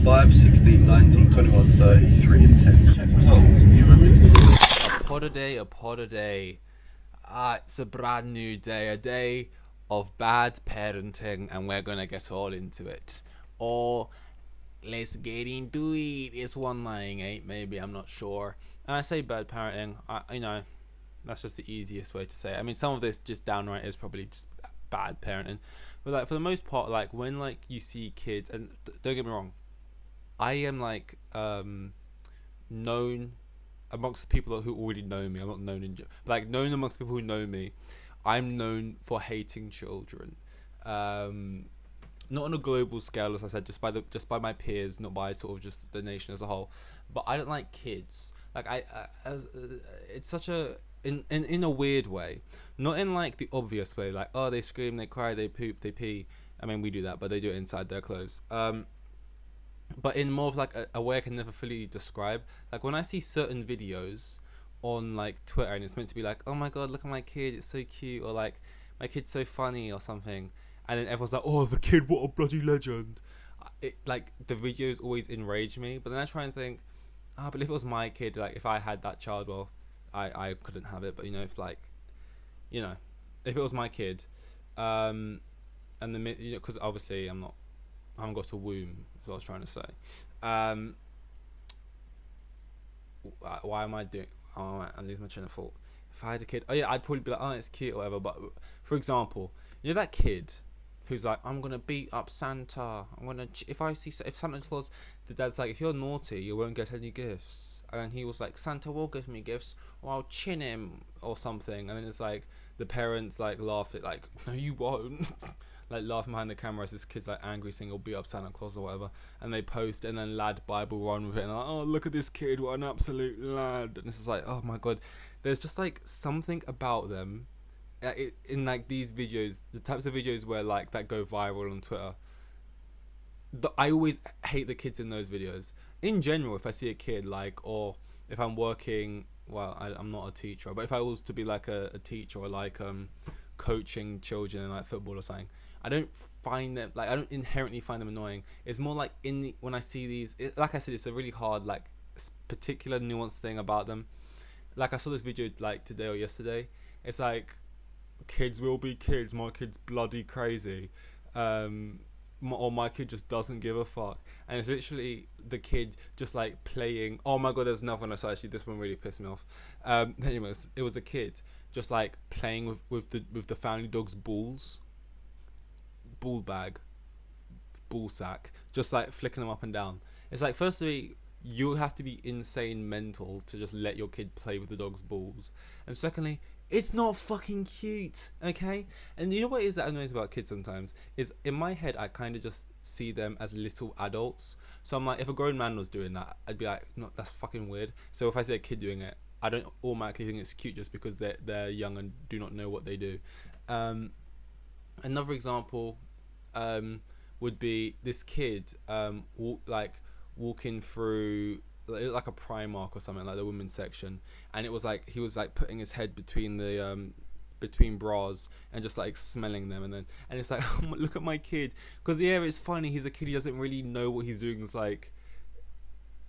5, 16, 19, 21, 33, and 10. Check results. You remember? A pod a day. It's a brand new day, a day of bad parenting, and we're gonna get all into it. Or let's get into it. It's one lying eight, maybe, I'm not sure. And I say bad parenting, that's just the easiest way to say it. I mean, some of this just downright is probably just bad parenting, but like for the most part, like when like you see kids, and don't get me wrong, I am like known amongst people who already know me. I'm not known like known amongst people who know me. I'm known for hating children. Um, Not on a global scale, as I said, just by my peers, not by sort of just the nation as a whole. But I don't like kids. Like it's such a in a weird way, not in like the obvious way, like oh they scream, they cry, they poop, they pee. I mean we do that, but they do it inside their clothes. But in more of like a way I can never fully describe. Like when I see certain videos on like Twitter and it's meant to be like, oh my god, look at my kid, it's so cute, or like my kid's so funny or something, and then everyone's like, oh the kid, what a bloody legend. It like the videos always enrage me, but then I try and think, but if it was my kid, like if I had that child, well, I couldn't have it, but if like, you know, if it was my kid, um, and because obviously I haven't got a womb, is what I was trying to say. Um, why am I doing? Oh, I lose my train of thought. If I had a kid, oh yeah, I'd probably be like, oh, it's cute or whatever. But for example, that kid who's like, I'm gonna beat up Santa. If Santa Claus, the dad's like, if you're naughty, you won't get any gifts. And then he was like, Santa will give me gifts, or I'll chin him or something. And then it's like the parents like laugh at like, no, you won't. Like laughing behind the camera as this kid's like angry saying he'll beat up Santa Claus or whatever, and they post and then lad Bible run with it and like, oh look at this kid, what an absolute lad, and it's just like, oh my god, there's just like something about them, in like these videos, the types of videos where like that go viral on Twitter. I always hate the kids in those videos. In general, if I see a kid like, or if I'm working, well, I'm not a teacher, but if I was to be like a teacher or like coaching children in like football or something, I don't find them like I don't inherently find them annoying. It's more like when I see these, like I said, it's a really hard like particular nuanced thing about them. Like I saw this video like today or yesterday. It's like kids will be kids. My kid's bloody crazy. Or my kid just doesn't give a fuck, and it's literally the kid just like playing. Oh my god, there's another one. So actually, this one really pissed me off. Anyways, it was a kid just like playing with the family dog's ball bag, ball sack, just like flicking them up and down. It's like, firstly, you have to be insane mental to just let your kid play with the dog's balls, and secondly, it's not fucking cute, okay? And you know what it is that annoys about kids sometimes is, in my head I kind of just see them as little adults. So I'm like, if a grown man was doing that, I'd be like, no, that's fucking weird. So if I see a kid doing it, I don't automatically think it's cute just because they're young and do not know what they do. Um, Another example would be this kid walking through like a Primark or something, like the women's section, and it was like he was like putting his head between bras and just like smelling them, and it's like, oh, look at my kid, because yeah, it's funny, he's a kid, he doesn't really know what he's doing. It's like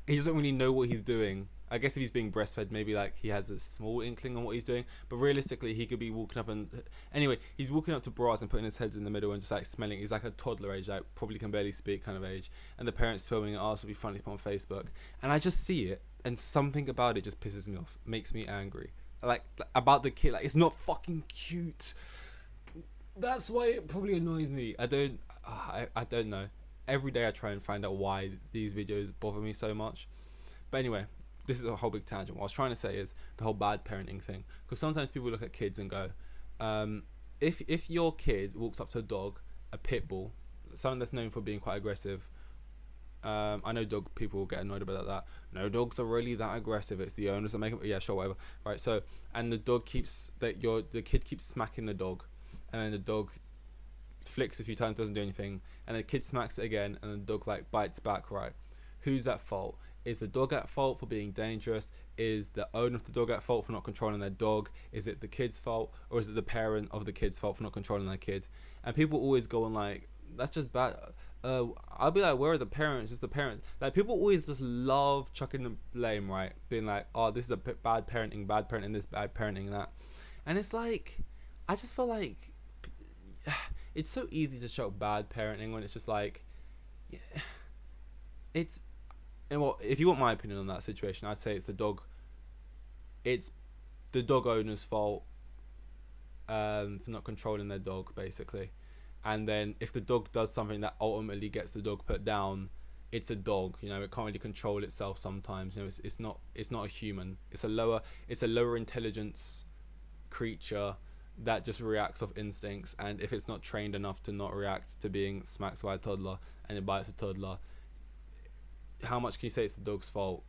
he doesn't really know what he's doing. I guess if he's being breastfed, maybe like he has a small inkling on what he's doing. But realistically, he could be walking up and anyway, he's walking up to bras and putting his head in the middle and just like smelling. He's like a toddler age, like probably can barely speak kind of age. And the parents filming it. Oh, this would be funny to put on Facebook. And I just see it, and something about it just pisses me off, makes me angry. Like about the kid, like it's not fucking cute. That's why it probably annoys me. I don't know. Every day I try and find out why these videos bother me so much. But anyway, this is a whole big tangent. What I was trying to say is the whole bad parenting thing. Because sometimes people look at kids and go, if your kid walks up to a dog, a pit bull, someone that's known for being quite aggressive. I know dog people will get annoyed about that. No dogs are really that aggressive. It's the owners that make them. Yeah, sure, whatever. Right. So, and the kid keeps smacking the dog, and then the dog flicks a few times, doesn't do anything, and the kid smacks it again, and the dog like bites back. Right. Who's at fault? Is the dog at fault for being dangerous? Is the owner of the dog at fault for not controlling their dog? Is it the kid's fault, or is it the parent of the kid's fault for not controlling their kid? And people always go on like, that's just bad. I'll be like, where are the parents? It's the parents. Like, people always just love chucking the blame, right? Being like, oh, this is bad parenting this, bad parenting that. And it's like, I just feel like it's so easy to chuck bad parenting when it's just like, yeah, it's, and well, if you want my opinion on that situation, I'd say it's it's the dog owner's fault, for not controlling their dog, basically. And then if the dog does something that ultimately gets the dog put down, it's a dog. You know, it can't really control itself sometimes. You know, it's not a human. It's a lower intelligence creature that just reacts off instincts. And if it's not trained enough to not react to being smacked by a toddler and it bites a toddler, how much can you say it's the dog's fault?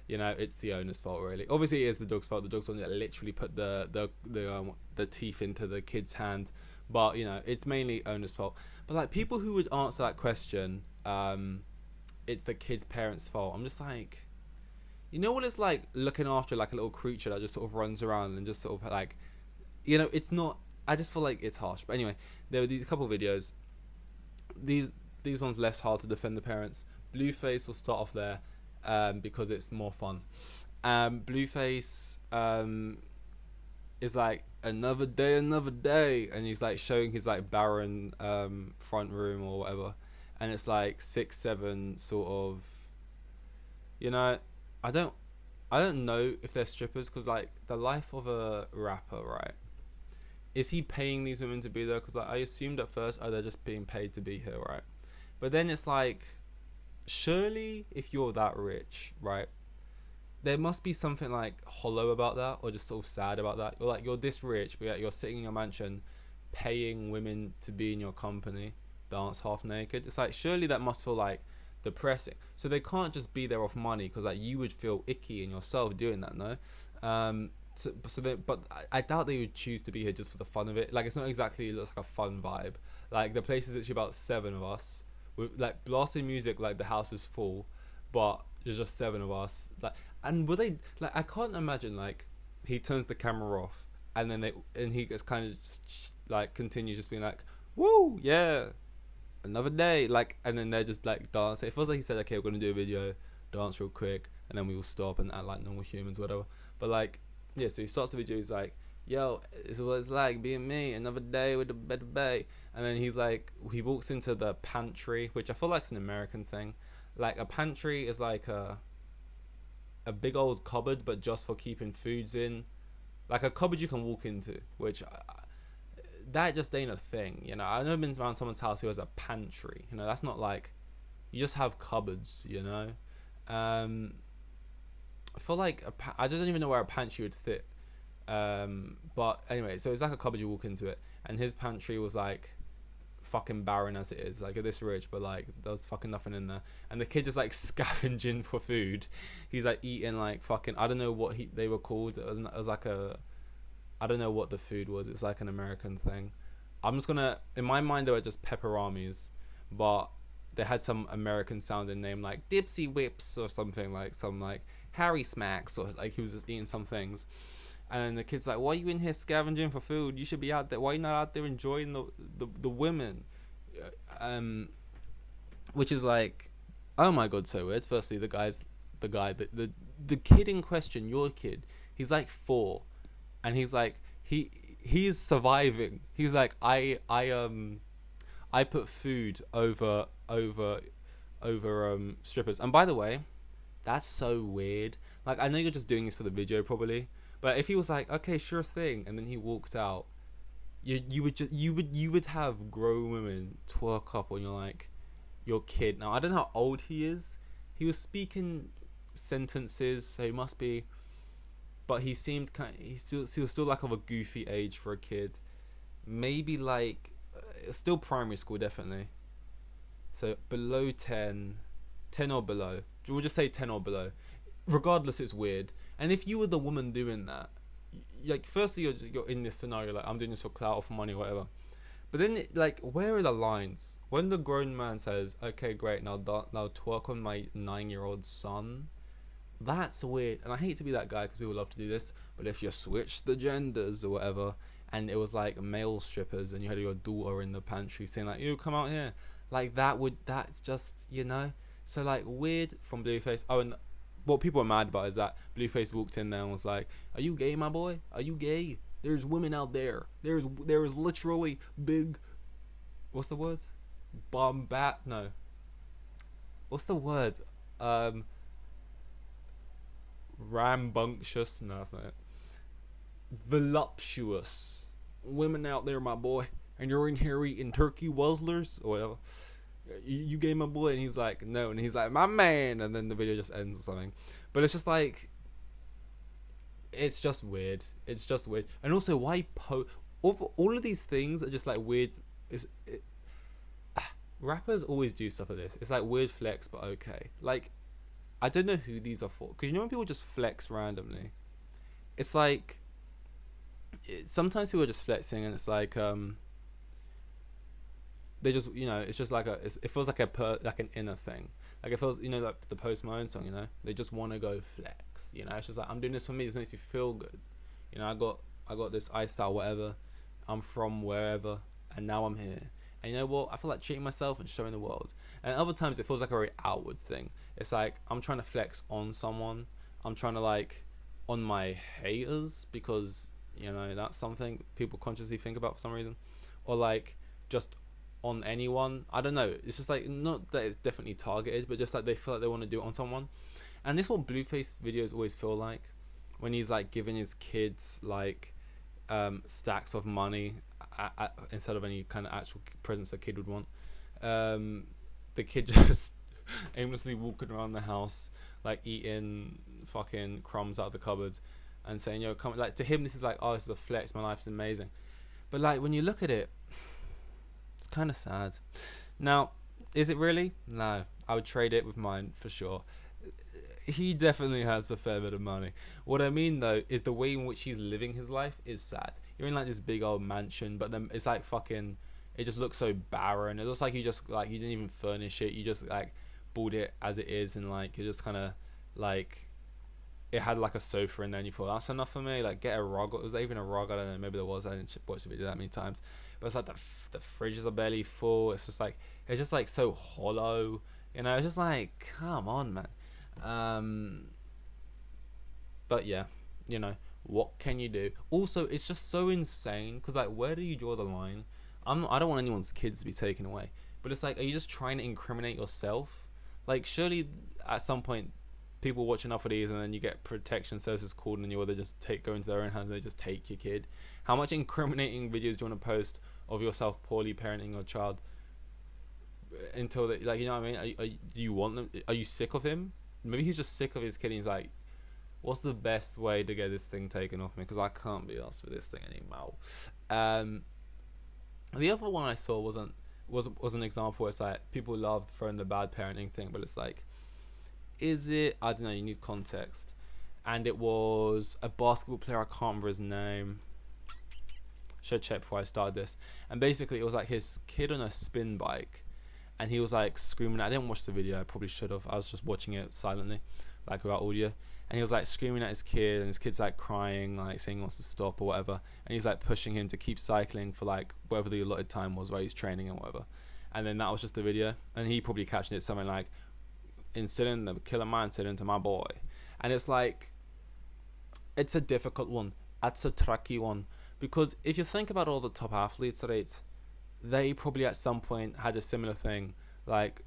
You know, it's the owner's fault, really. Obviously, it is the dog's fault. The dog's one that literally put the teeth into the kid's hand, but you know, it's mainly owner's fault. But like, people who would answer that question, it's the kid's parents' fault. I'm just like, you know what it's like looking after like a little creature that just sort of runs around and just sort of like, you know, it's not. I just feel like it's harsh. But anyway, there were these couple of videos. These ones less hard to defend the parents. Blueface will start off there. Because it's more fun. Blueface is like, another day, and he's like showing his like barren front room or whatever, and it's like 6-7 sort of, you know, I don't know if they're strippers, because like, the life of a rapper, right? Is he paying these women to be there? Because like, I assumed at first, oh, they're just being paid to be here, right? But then it's like, surely if you're that rich, right, there must be something like hollow about that, or just sort of sad about that. You're like, you're this rich, but yet you're sitting in your mansion paying women to be in your company, dance half naked. It's like, surely that must feel like depressing. So they can't just be there off money, because like, you would feel icky in yourself doing that, no? But I doubt they would choose to be here just for the fun of it. Like, it's not exactly, it looks like a fun vibe. Like, the place is actually about 7 of us with like blasting music, like the house is full, but there's just 7 of us. Like, and were they like, I can't imagine like, he turns the camera off and then he just kind of just like continues just being like, woo, yeah, another day, like, and then they're just like dancing. It feels like he said, okay, we're gonna do a video, dance real quick, and then we will stop and act like normal humans, whatever. But like, yeah, so he starts the video, he's like, yo, this is what it's like being me, another day with the better bay. And then he's like, he walks into the pantry, which I feel like is an American thing. Like, a pantry is like a big old cupboard, but just for keeping foods in. Like a cupboard you can walk into, which that just ain't a thing, you know. I've never been around someone's house who has a pantry, you know. That's not like, you just have cupboards, you know. I feel like I just don't even know where a pantry would fit. But anyway, so it's like a cupboard, you walk into it, and his pantry was like fucking barren as it is, like this rich, but like there was fucking nothing in there, and the kid is like scavenging for food. He's like eating like fucking, I don't know what they were called. It was like a, I don't know what the food was. It's like an American thing. I'm just gonna, in my mind they were just pepperamis, but they had some American sounding name like Dipsy Whips or something, like some like Harry Smacks, or like he was just eating some things. And then the kid's like, why are you in here scavenging for food? You should be out there. Why are you not out there enjoying the women? Which is like, oh my god, so weird. Firstly, the kid in question, your kid, he's like 4, and he's like, he's surviving. He's like, I put food over strippers. And by the way, that's so weird. Like, I know you're just doing this for the video probably, but if he was like, okay, sure thing, and then he walked out, you would have grown women twerk up on your kid. Now I don't know how old he is. He was speaking sentences, so he must be, but he seemed he was still like of a goofy age for a kid. Maybe like still primary school, definitely. So below 10 or below. We'll just say 10 or below. Regardless, it's weird. And if you were the woman doing that, like, firstly, you're in this scenario, like, I'm doing this for clout or for money or whatever. But then, like, where are the lines? When the grown man says, okay, great, now twerk on my 9-year-old son, that's weird. And I hate to be that guy, because people love to do this, but if you switch the genders or whatever, and it was like male strippers, and you had your daughter in the pantry saying like, "You come out here," like that's just, so like weird from Blueface. Oh, and what people are mad about is that Blueface walked in there and was like, "Are you gay, my boy? Are you gay? There's women out there. There's literally big, what's the word? Bombat? No. What's the word? Rambunctious? No, that's not it. Voluptuous women out there, my boy. And you're in here eating turkey wuzzlers or whatever. You gay, my boy?" And he's like, "No." And he's like, "My man." And then the video just ends or something. But it's just like, it's just weird. It's just weird. And also, why all of these things are just like weird. Rappers always do stuff like this. It's like weird flex, but okay. Like, I don't know who these are for. Because when people just flex randomly, it's like, sometimes people are just flexing and it's like, they just, it's just like it feels like like an inner thing. Like, it feels, like the Post Malone song, they just want to go flex, it's just like, I'm doing this for me, this makes you feel good, I got this iStyle whatever, I'm from wherever, and now I'm here, and you know what, I feel like treating myself and showing the world. And other times it feels like a very outward thing. It's like, I'm trying to flex on someone, I'm trying to, like, on my haters, because that's something people consciously think about for some reason, or like just on anyone. I don't know, it's just like, not that it's definitely targeted, but just like they feel like they want to do it on someone. And this is what Blueface videos always feel like, when he's like giving his kids like stacks of money instead of any kind of actual presents a kid would want. The kid just aimlessly walking around the house, like eating fucking crumbs out of the cupboard and saying, "Yo, come." Like, to him this is like, "Oh, this is a flex, my life's amazing." But like, when you look at it, it's kind of sad. Now, is it really? No, I would trade it with mine for sure. He definitely has a fair bit of money. What I mean though is the way in which he's living his life is sad. You're in like this big old mansion, but then it's like fucking, it just looks so barren. It looks like you just, like, you didn't even furnish it. You just like bought it as it is, and like it just kind of like, it had like a sofa in there, and you thought, that's enough for me. Like, get a rug. Was there even a rug? I don't know. Maybe there was. I didn't watch the video that many times. But it's like the fridges are barely full. It's just like so hollow. It's just like, come on, man. But yeah, what can you do? Also, it's just so insane, because like, where do you draw the line? I don't want anyone's kids to be taken away, but it's like, are you just trying to incriminate yourself? Like, surely at some point people watch enough of these and then you get protection services called on you, or they just go into their own hands and they just take your kid. How much incriminating videos do you want to post of yourself poorly parenting your child until they, like, you know what I mean? Do you want them? Are you sick of him? Maybe he's just sick of his kid and he's like, what's the best way to get this thing taken off me, because I can't be asked for this thing anymore. The other one I saw was an example where it's like, people love throwing the bad parenting thing, but it's like, is it, I don't know, you need context. And it was a basketball player, I can't remember his name, should check before I started this. And basically it was like his kid on a spin bike, and he was like screaming. I didn't watch the video, I probably should have. I was just watching it silently, like without audio. And he was like screaming at his kid, and his kid's like crying, like saying he wants to stop or whatever. And he's like pushing him to keep cycling for like whatever the allotted time was where he's training and whatever. And then that was just the video. And he probably captioned it something like, instilling the killer mindset into my boy. And it's like, it's a difficult one. It's a tricky one. Because if you think about all the top athletes, right, they probably at some point had a similar thing, like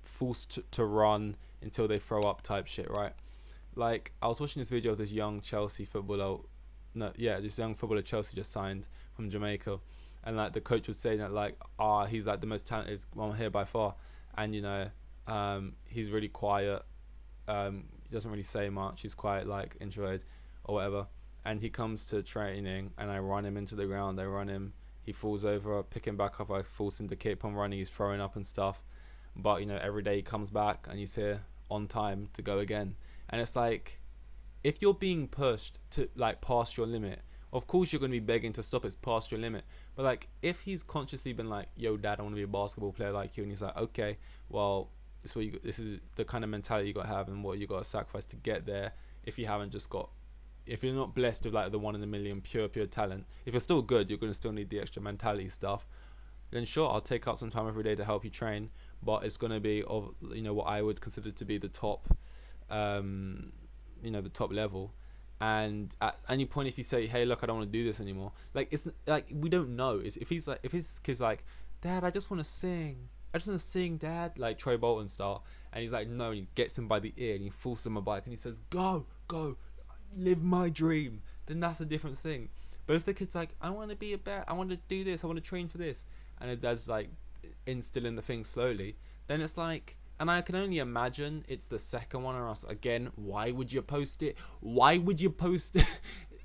forced to run until they throw up type shit, right? Like, I was watching this video of this young Chelsea footballer, this young footballer Chelsea just signed from Jamaica, and like the coach was saying that like, he's like the most talented one here by far, and he's really quiet, he doesn't really say much, he's quite like introverted or whatever, and he comes to training and I run him into the ground, he falls over, I pick him back up, I force him to keep on running, he's throwing up and stuff, but every day he comes back and he's here on time to go again. And it's like, if you're being pushed to like past your limit, of course you're going to be begging to stop, it's past your limit. But like, if he's consciously been like, yo dad, I want to be a basketball player like you, and he's like, okay, well, this is the kind of mentality you got to have and what you got to sacrifice to get there, if you haven't just got if you're not blessed with like the 1 in a million pure talent, if you're still good, you're gonna still need the extra mentality stuff. Then sure, I'll take out some time every day to help you train, but it's gonna be of what I would consider to be the top, the top level. And at any point, if you say, "Hey, look, I don't want to do this anymore," like it's like we don't know. If his kid's like, "Dad, I just want to sing. I just want to sing, Dad," like Troy Bolton style, and he's like, "No," and he gets him by the ear and he forces him a bike and he says, "Go, go, live my dream." Then that's a different thing. But if the kid's like, "I want to be a bear. I want to do this. I want to train for this," and it does like instilling the thing slowly, then it's like, and I can only imagine it's the second one, or else again, why would you post it? Why would you post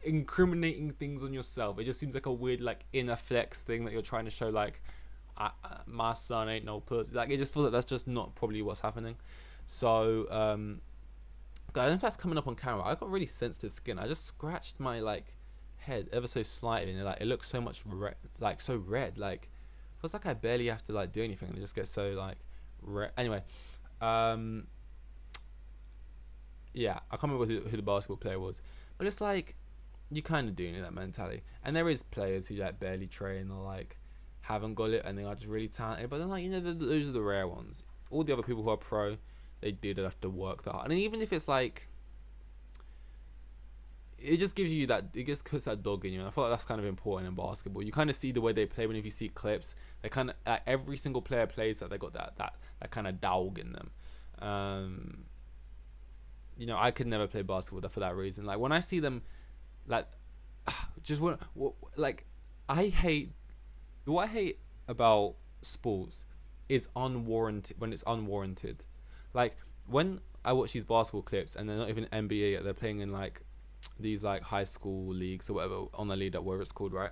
incriminating things on yourself? It just seems like a weird like inner flex thing that you're trying to show, like, my son ain't no pussy. Like, it just feels like that's just not probably what's happening. So I don't know if that's coming up on camera. I got really sensitive skin. I just scratched my like head ever so slightly, and like it looks so much so red. Like, feels like I barely have to like do anything, and it just gets so like red. Anyway, yeah, I can't remember who the basketball player was, but it's like you kind of do need that mentality. And there is players who like barely train or like haven't got it, and they are just really talented. But then like those are the rare ones. All the other people who are pro, they did have to work that hard. And even if it's like, it just gives you that, it just puts that dog in you. And I feel like that's kind of important in basketball. You kind of see the way they play when if you see clips, they kind of every single player plays that they got that kind of dog in them. I could never play basketball for that reason. Like when I see them, like just like I hate what I hate about sports is unwarranted when it's unwarranted. Like when I watch these basketball clips and they're not even NBA, they're playing in like these like high school leagues or whatever, on the league, whatever it's called, right?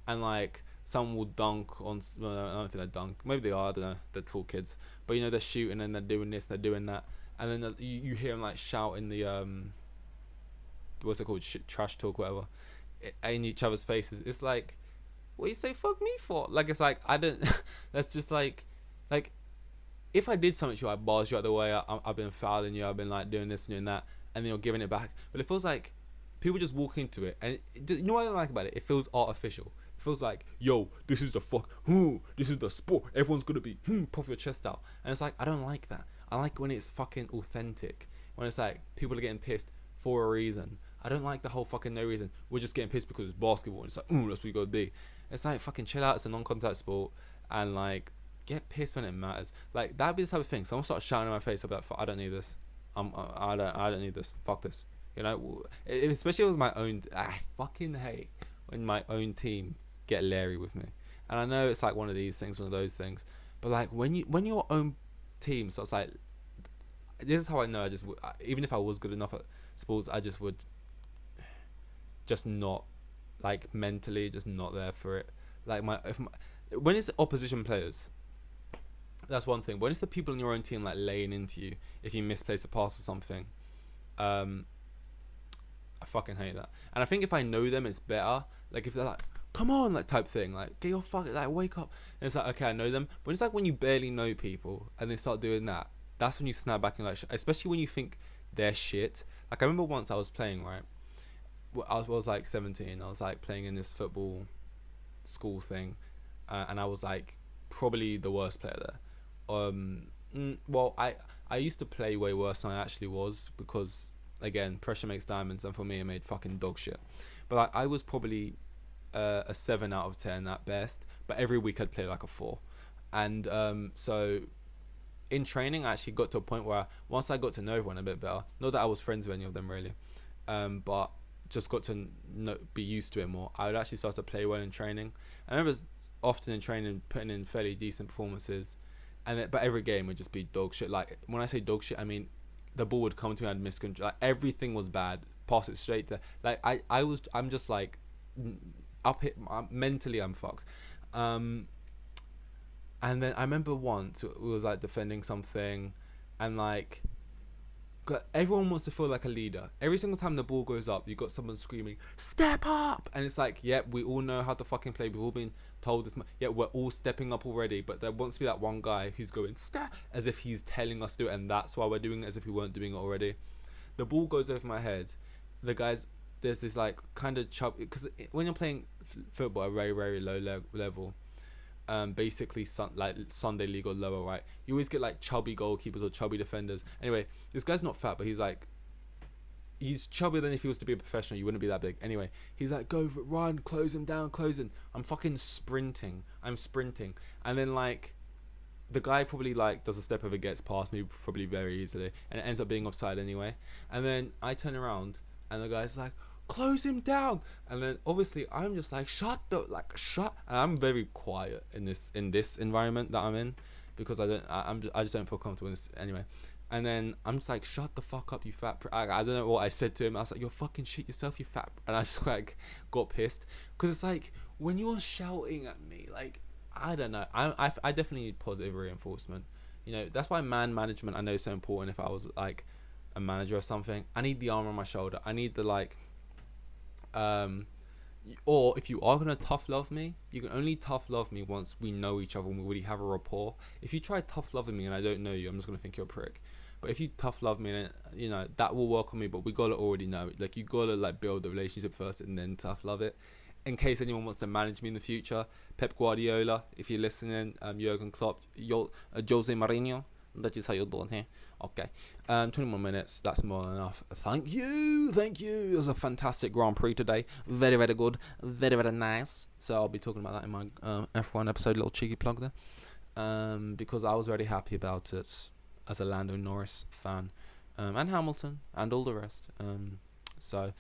And like someone will dunk on, well, I don't think they dunk, maybe they are, I don't know, they're tall kids, but they're shooting and they're doing this, they're doing that, and then you hear them like shout in the what's it called, trash talk, whatever, in each other's faces. It's like, what you say fuck me for? Like, it's like, I don't that's just like if I did something to you, I bars you out the way, I've been fouling you, I've been like doing this and doing that, and then you're giving it back. But it feels like people just walk into it, and you know what I don't like about it? It feels artificial. It feels like, yo, this is the this is the sport. Everyone's gonna be puff your chest out, and it's like, I don't like that. I like when it's fucking authentic. When it's like people are getting pissed for a reason. I don't like the whole fucking no reason. We're just getting pissed because it's basketball. And it's like, that's what you gotta be. It's like, fucking chill out. It's a non-contact sport, and like, get pissed when it matters. Like, that'd be the type of thing. Someone starts shouting in my face, I'll be like, I don't need this. I don't need this. Fuck this. Especially with my own. I fucking hate when my own team get leery with me. And I know it's like one of these things, one of those things. But like when your own team starts like, this is how I know. Even if I was good enough at sports, I just would just not, like, mentally just not there for it. Like when it's opposition players, that's one thing. When it's the people in your own team like laying into you if you misplace a pass or something, I fucking hate that. And I think if I know them, it's better. Like if they're like, come on, like type thing, like get your fucking, like, wake up. And it's like, okay, I know them. But it's like when you barely know people and they start doing that, that's when you snap back and like, especially when you think they're shit. Like I remember once I was playing, right? I was like 17. I was like playing in this football school thing, and I was like probably the worst player there. Well, I used to play way worse than I actually was, because again, pressure makes diamonds, and for me, it made fucking dog shit. But like, I was probably a 7 out of 10 at best. But every week I'd play like a 4, and so in training, I actually got to a point where once I got to know everyone a bit better, not that I was friends with any of them really, but just got to be used to it more, I would actually start to play well in training. And I remember often in training putting in fairly decent performances, but every game would just be dog shit. Like when I say dog shit, I mean the ball would come to me, I'd miss control, like everything was bad, pass it straight to, like I'm just like up hit mentally, I'm fucked. And then I remember once it was like defending something, and like everyone wants to feel like a leader. Every single time the ball goes up, you got someone screaming, "Step up!" And it's like, yeah, we all know how to fucking play. We've all been told this. Yeah, we're all stepping up already. But there wants to be that one guy who's going, "Step!" as if he's telling us to do it, and that's why we're doing it, as if we weren't doing it already. The ball goes over my head. The guy's there's this like kind of chubby, because when you're playing football at a very very low level, basically like Sunday league or lower, right? You always get like chubby goalkeepers or chubby defenders. Anyway, this guy's not fat, but he's chubbier than if he was to be a professional. You wouldn't be that big. Anyway, he's like, go for it, run, close him down, close him. I'm fucking sprinting. I'm sprinting, and then like the guy probably like does a step over, gets past me probably very easily, and it ends up being offside anyway. And then I turn around and the guy's like, close him down. And then obviously I'm just like, shut. And I'm very quiet in this environment that I'm in, because I just don't feel comfortable in this anyway. And then I'm just like, shut the fuck up, you fat I don't know what I said to him. I was like, you're fucking shit yourself, you fat. And I just like got pissed, because it's like, when you're shouting at me, like, I don't know. I definitely need positive reinforcement. You know, that's why man management I know is so important. If I was like a manager or something, I need the arm on my shoulder. I need the like, or if you are gonna tough love me, you can only tough love me once we know each other and we really have a rapport. If you try tough loving me and I don't know you, I'm just gonna think you're a prick. But if you tough love me, and you know that will work on me. But we gotta already know it. Like, you gotta like build the relationship first and then tough love it. In case anyone wants to manage me in the future, Pep Guardiola, if you're listening, Jurgen Klopp, Jose Mourinho, that is how you're doing here. Okay, 21 minutes, that's more than enough. Thank you. It was a fantastic Grand Prix today. Very, very good. Very, very nice. So I'll be talking about that in my F1 episode, little cheeky plug there. Because I was very happy about it as a Lando Norris fan. And Hamilton, and all the rest. So...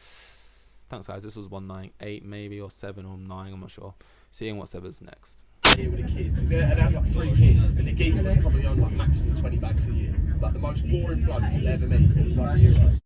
thanks, guys. This was 198 maybe, or 7 or 9, I'm not sure. Seeing whatever's next. Here with the kids, and had like 3 kids, and the geezer was probably on like maximum 20 bags a year. Like the most boring bloke you'll ever meet. Like,